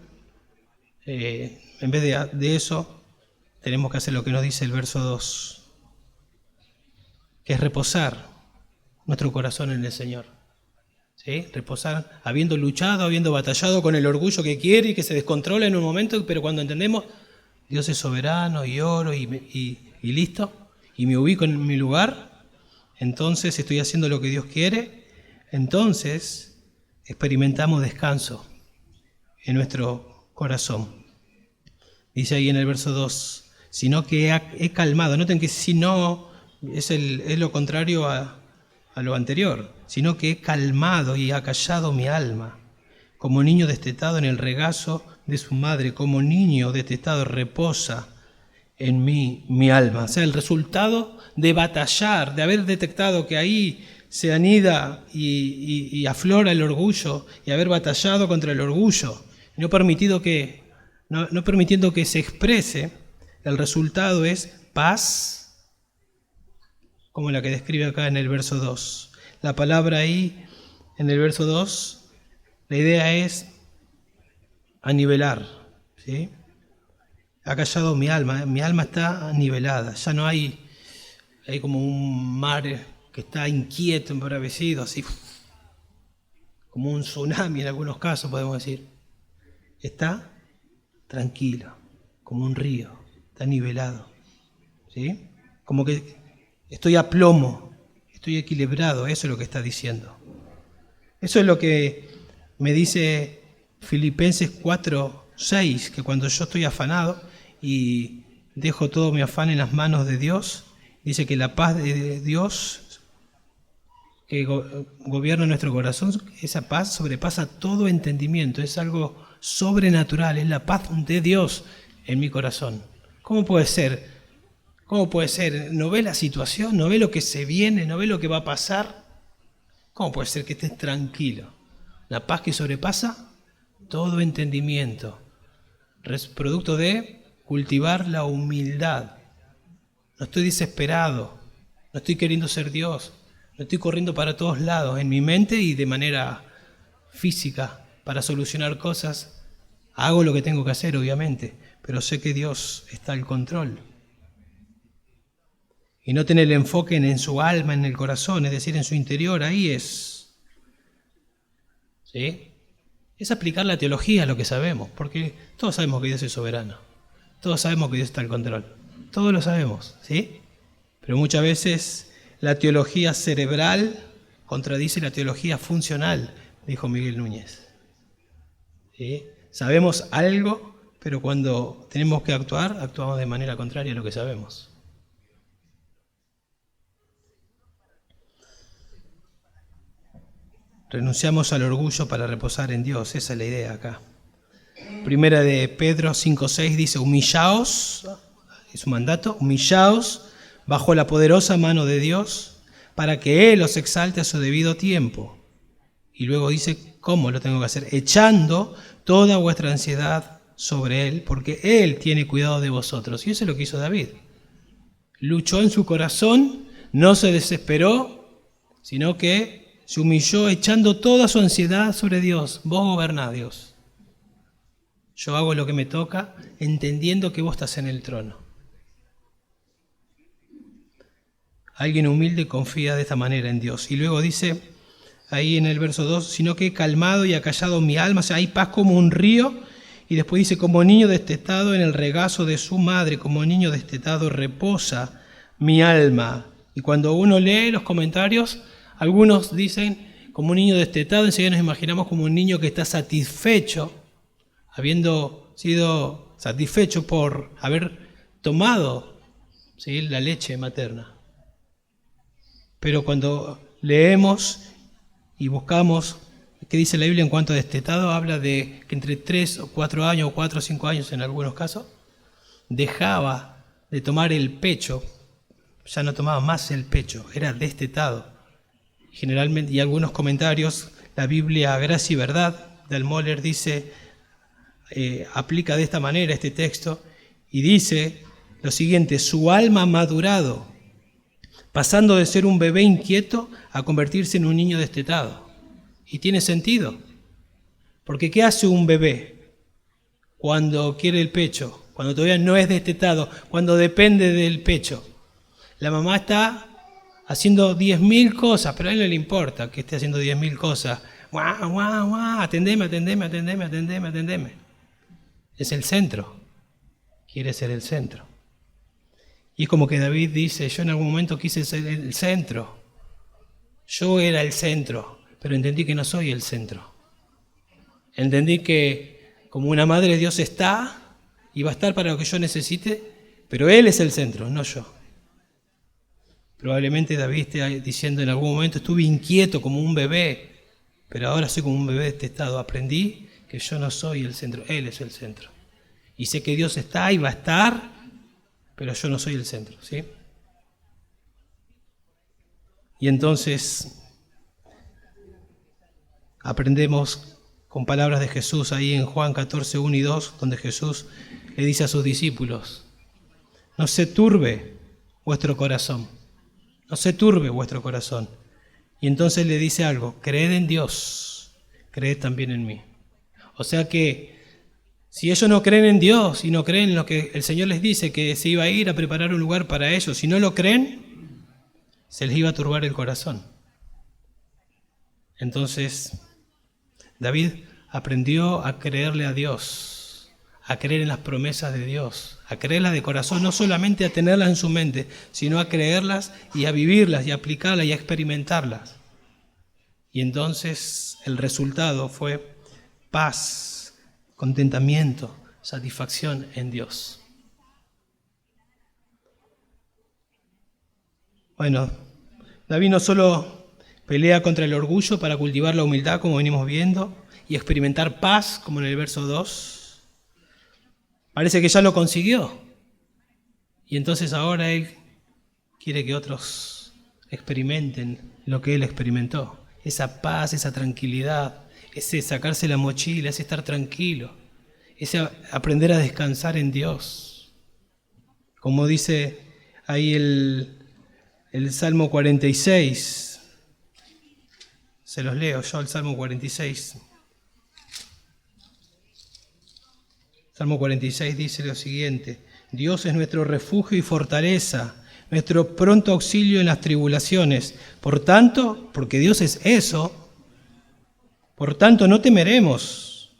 en vez de eso, tenemos que hacer lo que nos dice el verso 2, que es reposar nuestro corazón en el Señor. ¿Sí? Reposar, habiendo luchado, habiendo batallado con el orgullo que quiere y que se descontrola en un momento, pero cuando entendemos Dios es soberano, y oro y listo, y me ubico en mi lugar, entonces estoy haciendo lo que Dios quiere, entonces experimentamos descanso en nuestro corazón. Dice ahí en el verso 2, sino que he calmado. Noten que si no es lo contrario a lo anterior, sino que he calmado y acallado mi alma, como niño destetado en el regazo de su madre, como niño destetado reposa en mí mi alma. O sea, el resultado de batallar, de haber detectado que ahí se anida y aflora el orgullo, y haber batallado contra el orgullo, no permitiendo que se exprese, el resultado es paz, como la que describe acá en el verso 2. La palabra ahí, en el verso 2, la idea es anivelar, ¿sí? Ha callado mi alma está nivelada, ya no hay como un mar que está inquieto, embravecido, así, como un tsunami en algunos casos podemos decir. Está tranquilo, como un río, está nivelado, ¿sí? Como que estoy a plomo, estoy equilibrado, eso es lo que está diciendo. Eso es lo que me dice Filipenses 4:6, que cuando yo estoy afanado y dejo todo mi afán en las manos de Dios, dice que la paz de Dios que gobierna nuestro corazón, esa paz sobrepasa todo entendimiento, es algo sobrenatural, es la paz de Dios en mi corazón. ¿Cómo puede ser? ¿Cómo puede ser? ¿No ve la situación? ¿No ve lo que se viene? ¿No ve lo que va a pasar? ¿Cómo puede ser que estés tranquilo? La paz que sobrepasa todo entendimiento, producto de cultivar la humildad. No estoy desesperado, no estoy queriendo ser Dios, no estoy corriendo para todos lados en mi mente y de manera física para solucionar cosas. Hago lo que tengo que hacer, obviamente, pero sé que Dios está al control. Y no tener el enfoque en su alma, en el corazón, es decir, en su interior, ahí es. ¿Sí? Es aplicar la teología a lo que sabemos, porque todos sabemos que Dios es soberano, todos sabemos que Dios está al control, todos lo sabemos, ¿sí? Pero muchas veces la teología cerebral contradice la teología funcional, dijo Miguel Núñez. ¿Sí? Sabemos algo, pero cuando tenemos que actuar, actuamos de manera contraria a lo que sabemos. Renunciamos al orgullo para reposar en Dios, esa es la idea acá. Primera de Pedro 5:6 dice, humillaos, es un mandato, humillaos bajo la poderosa mano de Dios para que Él os exalte a su debido tiempo. Y luego dice, ¿cómo lo tengo que hacer? Echando toda vuestra ansiedad sobre Él, porque Él tiene cuidado de vosotros. Y eso es lo que hizo David. Luchó en su corazón, no se desesperó, sino que se humilló echando toda su ansiedad sobre Dios. Vos gobernás, Dios. Yo hago lo que me toca, entendiendo que vos estás en el trono. Alguien humilde confía de esta manera en Dios. Y luego dice, ahí en el verso 2, sino que he calmado y acallado mi alma, o sea, hay paz como un río. Y después dice, como niño destetado en el regazo de su madre, como niño destetado reposa mi alma. Y cuando uno lee los comentarios, algunos dicen, como un niño destetado, enseguida nos imaginamos como un niño que está satisfecho, habiendo sido satisfecho por haber tomado, ¿sí?, la leche materna. Pero cuando leemos y buscamos qué dice la Biblia en cuanto a destetado, habla de que entre 3 o 4 años, o 4 o 5 años en algunos casos, dejaba de tomar el pecho, ya no tomaba más el pecho, era destetado. Generalmente, y algunos comentarios, la Biblia Gracia y Verdad de Moller dice, aplica de esta manera este texto y dice lo siguiente, su alma ha madurado, pasando de ser un bebé inquieto a convertirse en un niño destetado. Y tiene sentido, porque ¿qué hace un bebé cuando quiere el pecho? Cuando todavía no es destetado, cuando depende del pecho. La mamá está haciendo 10.000 cosas, pero a él no le importa que esté haciendo 10.000 cosas. ¡Guau, guau, guau! Atendeme. Es el centro. Quiere ser el centro. Y es como que David dice, yo en algún momento quise ser el centro. Yo era el centro, pero entendí que no soy el centro. Entendí que como una madre Dios está y va a estar para lo que yo necesite, pero Él es el centro, no yo. Probablemente David esté diciendo en algún momento, estuve inquieto como un bebé, pero ahora soy como un bebé destetado. Aprendí que yo no soy el centro, Él es el centro. Y sé que Dios está y va a estar, pero yo no soy el centro, ¿sí? Y entonces aprendemos con palabras de Jesús ahí en Juan 14, 1 y 2, donde Jesús le dice a sus discípulos, no se turbe vuestro corazón, no se turbe vuestro corazón. Y entonces le dice algo, creed en Dios, creed también en mí. O sea que si ellos no creen en Dios y no creen en lo que el Señor les dice, que se iba a ir a preparar un lugar para ellos, si no lo creen, se les iba a turbar el corazón. Entonces David aprendió a creerle a Dios, a creer en las promesas de Dios, a creerlas de corazón, no solamente a tenerlas en su mente, sino a creerlas y a vivirlas y a aplicarlas y a experimentarlas. Y entonces el resultado fue paz, contentamiento, satisfacción en Dios. Bueno, David no solo pelea contra el orgullo para cultivar la humildad, como venimos viendo, y experimentar paz, como en el verso 2. Parece que ya lo consiguió. Y entonces ahora él quiere que otros experimenten lo que él experimentó. Esa paz, esa tranquilidad, ese sacarse la mochila, ese estar tranquilo, ese aprender a descansar en Dios. Como dice ahí el Salmo 46. Se los leo yo, el Salmo 46. Salmo 46 dice lo siguiente: Dios es nuestro refugio y fortaleza, nuestro pronto auxilio en las tribulaciones. Por tanto, porque Dios es eso, por tanto no temeremos,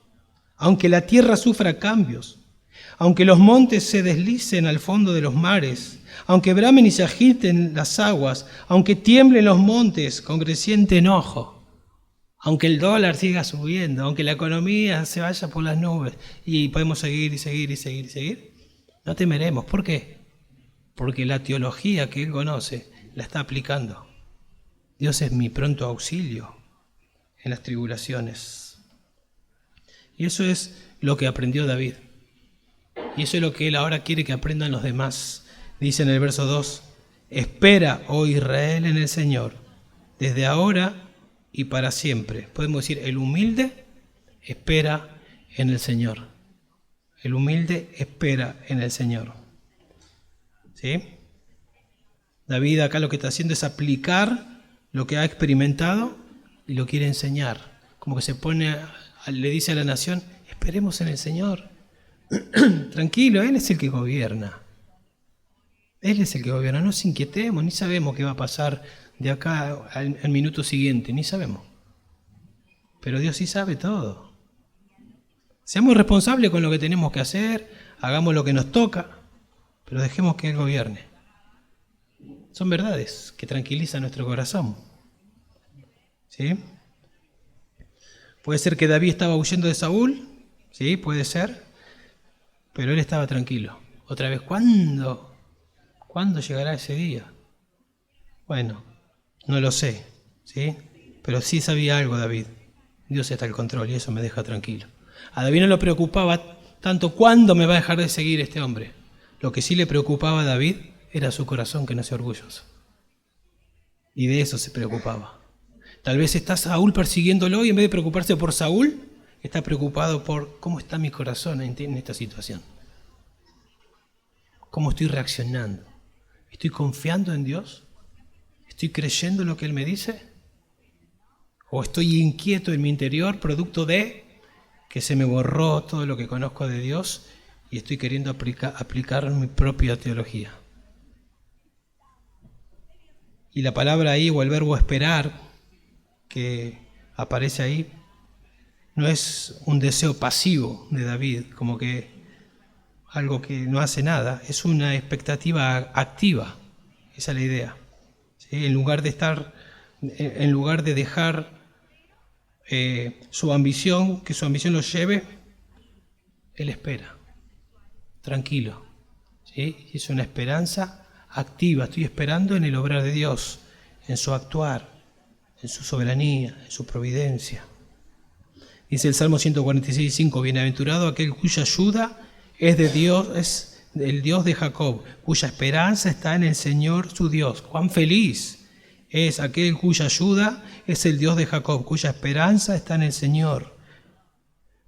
aunque la tierra sufra cambios, aunque los montes se deslicen al fondo de los mares, aunque bramen y se agiten las aguas, aunque tiemblen los montes con creciente enojo. Aunque el dólar siga subiendo, aunque la economía se vaya por las nubes y podemos seguir y seguir y seguir y seguir, no temeremos. ¿Por qué? Porque la teología que Él conoce la está aplicando. Dios es mi pronto auxilio en las tribulaciones. Y eso es lo que aprendió David. Y eso es lo que Él ahora quiere que aprendan los demás. Dice en el verso 2, espera, oh Israel, en el Señor, desde ahora y para siempre. Podemos decir, el humilde espera en el Señor. El humilde espera en el Señor. ¿Sí? David acá lo que está haciendo es aplicar lo que ha experimentado y lo quiere enseñar. Como que se pone, le dice a la nación, esperemos en el Señor. Tranquilo, Él es el que gobierna. Él es el que gobierna. No nos inquietemos, ni sabemos qué va a pasar de acá al minuto siguiente, ni sabemos. Pero Dios sí sabe todo. Seamos responsables con lo que tenemos que hacer, hagamos lo que nos toca, pero dejemos que Él gobierne. Son verdades que tranquilizan nuestro corazón. ¿Sí? Puede ser que David estaba huyendo de Saúl, sí, puede ser, pero él estaba tranquilo. Otra vez, ¿cuándo llegará ese día? Bueno, no lo sé, ¿sí? Pero sí sabía algo David. Dios está al control y eso me deja tranquilo. A David no lo preocupaba tanto cuándo me va a dejar de seguir este hombre. Lo que sí le preocupaba a David era su corazón que no sea orgulloso. Y de eso se preocupaba. Tal vez está Saúl persiguiéndolo y en vez de preocuparse por Saúl, está preocupado por cómo está mi corazón en esta situación. ¿Cómo estoy reaccionando? ¿Estoy confiando en Dios? ¿Estoy creyendo lo que Él me dice? ¿O estoy inquieto en mi interior producto de que se me borró todo lo que conozco de Dios y estoy queriendo aplicar mi propia teología? Y la palabra ahí, o el verbo esperar, que aparece ahí, no es un deseo pasivo de David, como que algo que no hace nada, es una expectativa activa, esa es la idea. ¿Sí? En lugar de dejar su ambición, que su ambición lo lleve, él espera, tranquilo. ¿Sí? Es una esperanza activa, estoy esperando en el obrar de Dios, en su actuar, en su soberanía, en su providencia. Dice el Salmo 146:5, bienaventurado aquel cuya ayuda es de Dios, es el Dios de Jacob, cuya esperanza está en el Señor su Dios. Cuán feliz es aquel cuya ayuda es el Dios de Jacob, cuya esperanza está en el Señor.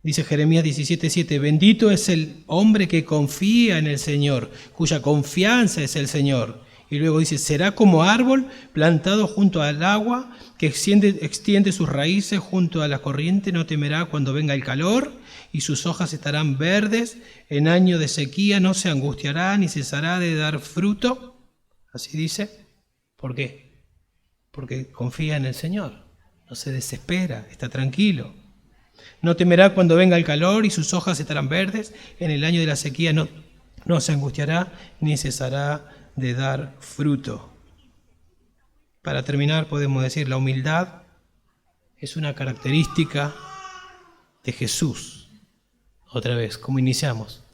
Dice Jeremías 17:7, bendito es el hombre que confía en el Señor, cuya confianza es el Señor. Y luego dice, será como árbol plantado junto al agua, que extiende sus raíces junto a la corriente, no temerá cuando venga el calor, y sus hojas estarán verdes, en año de sequía no se angustiará, ni cesará de dar fruto. Así dice. ¿Por qué? Porque confía en el Señor, no se desespera, está tranquilo. No temerá cuando venga el calor, y sus hojas estarán verdes, en el año de la sequía no se angustiará, ni cesará de dar fruto. Para terminar podemos decir, la humildad es una característica de Jesús. Otra vez, como iniciamos.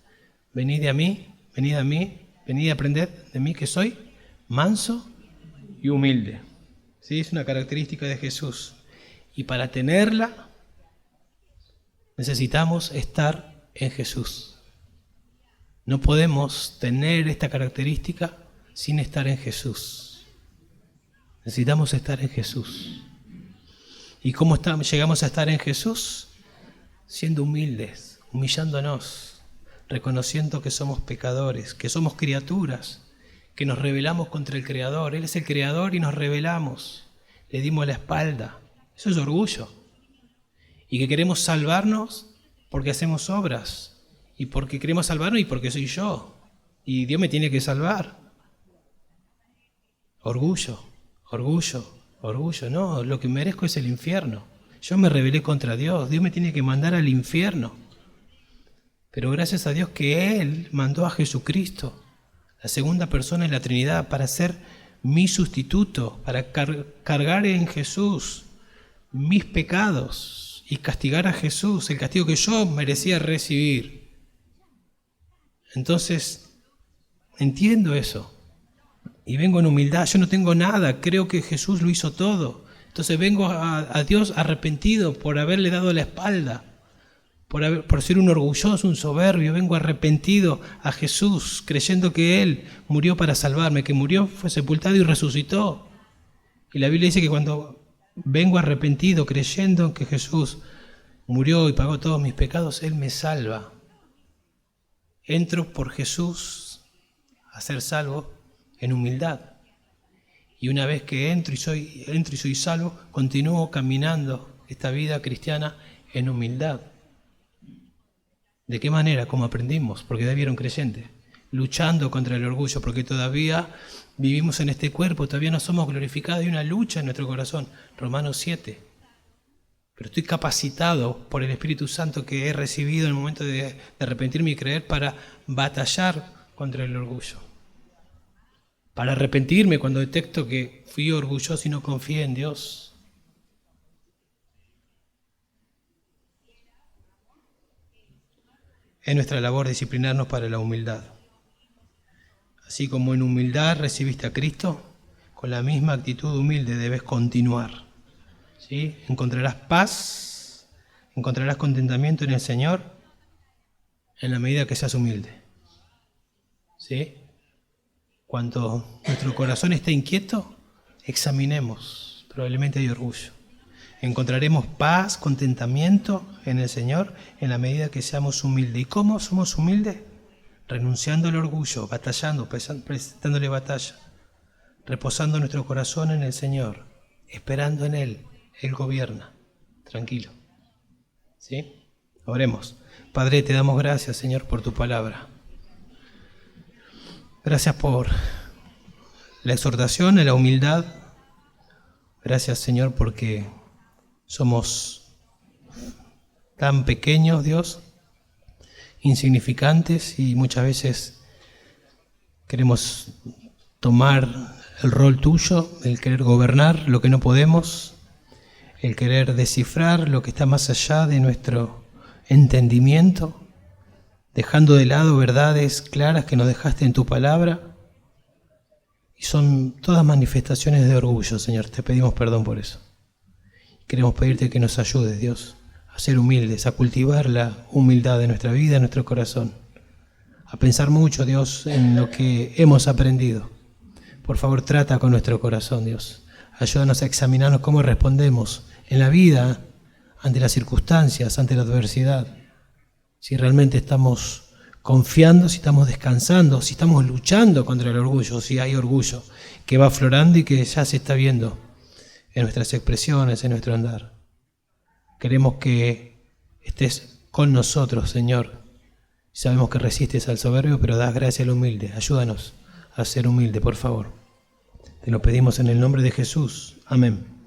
Venid a mí, venid a aprender de mí que soy manso y humilde. ¿Sí? Es una característica de Jesús. Y para tenerla necesitamos estar en Jesús. No podemos tener esta característica sin estar en Jesús. Necesitamos estar en Jesús. ¿Y cómo llegamos a estar en Jesús? Siendo humildes, humillándonos, reconociendo que somos pecadores, que somos criaturas, que nos rebelamos contra el Creador. Él es el Creador y nos rebelamos, le dimos la espalda. Eso es orgullo. Y que queremos salvarnos porque hacemos obras, y porque queremos salvarnos y porque soy yo, y Dios me tiene que salvar. Orgullo, no, lo que merezco es el infierno. Yo me rebelé contra Dios, Dios me tiene que mandar al infierno. Pero gracias a Dios que Él mandó a Jesucristo, la segunda persona en la Trinidad, para ser mi sustituto, para cargar en Jesús mis pecados y castigar a Jesús, el castigo que yo merecía recibir. Entonces, entiendo eso y vengo en humildad. Yo no tengo nada, creo que Jesús lo hizo todo. Entonces vengo a Dios arrepentido por haberle dado la espalda, por ser un orgulloso, un soberbio. Vengo arrepentido a Jesús, creyendo que Él murió para salvarme, que murió, fue sepultado y resucitó. Y la Biblia dice que cuando vengo arrepentido, creyendo que Jesús murió y pagó todos mis pecados, Él me salva. Entro por Jesús a ser salvo en humildad. Y una vez que entro y soy salvo, continúo caminando esta vida cristiana en humildad. ¿De qué manera? Como aprendimos, porque todavía era un creyente, luchando contra el orgullo, porque todavía vivimos en este cuerpo, todavía no somos glorificados, hay una lucha en nuestro corazón. Romanos 7. Pero estoy capacitado por el Espíritu Santo que he recibido en el momento de arrepentirme y creer para batallar contra el orgullo. Para arrepentirme cuando detecto que fui orgulloso y no confié en Dios. Es nuestra labor disciplinarnos para la humildad. Así como en humildad recibiste a Cristo, con la misma actitud humilde debes continuar. ¿Sí? Encontrarás paz, encontrarás contentamiento en el Señor en la medida que seas humilde. ¿Sí? Cuando nuestro corazón está inquieto, examinemos, probablemente hay orgullo. Encontraremos paz, contentamiento en el Señor en la medida que seamos humildes. ¿Y cómo somos humildes? Renunciando al orgullo, batallando, prestándole batalla, reposando nuestro corazón en el Señor, esperando en Él. Él gobierna, tranquilo. ¿Sí? Oremos. Padre, te damos gracias, Señor, por tu palabra. Gracias por la exhortación a la humildad. Gracias, Señor, porque somos tan pequeños, Dios, insignificantes, y muchas veces queremos tomar el rol tuyo, el querer gobernar lo que no podemos, el querer descifrar lo que está más allá de nuestro entendimiento, dejando de lado verdades claras que nos dejaste en tu palabra. Y son todas manifestaciones de orgullo, Señor. Te pedimos perdón por eso. Queremos pedirte que nos ayudes, Dios, a ser humildes, a cultivar la humildad de nuestra vida, en nuestro corazón, a pensar mucho, Dios, en lo que hemos aprendido. Por favor, trata con nuestro corazón, Dios. Ayúdanos a examinarnos cómo respondemos en la vida, ante las circunstancias, ante la adversidad. Si realmente estamos confiando, si estamos descansando, si estamos luchando contra el orgullo, si hay orgullo que va aflorando y que ya se está viendo en nuestras expresiones, en nuestro andar. Queremos que estés con nosotros, Señor. Sabemos que resistes al soberbio, pero das gracia al humilde. Ayúdanos a ser humilde, por favor. Te lo pedimos en el nombre de Jesús. Amén.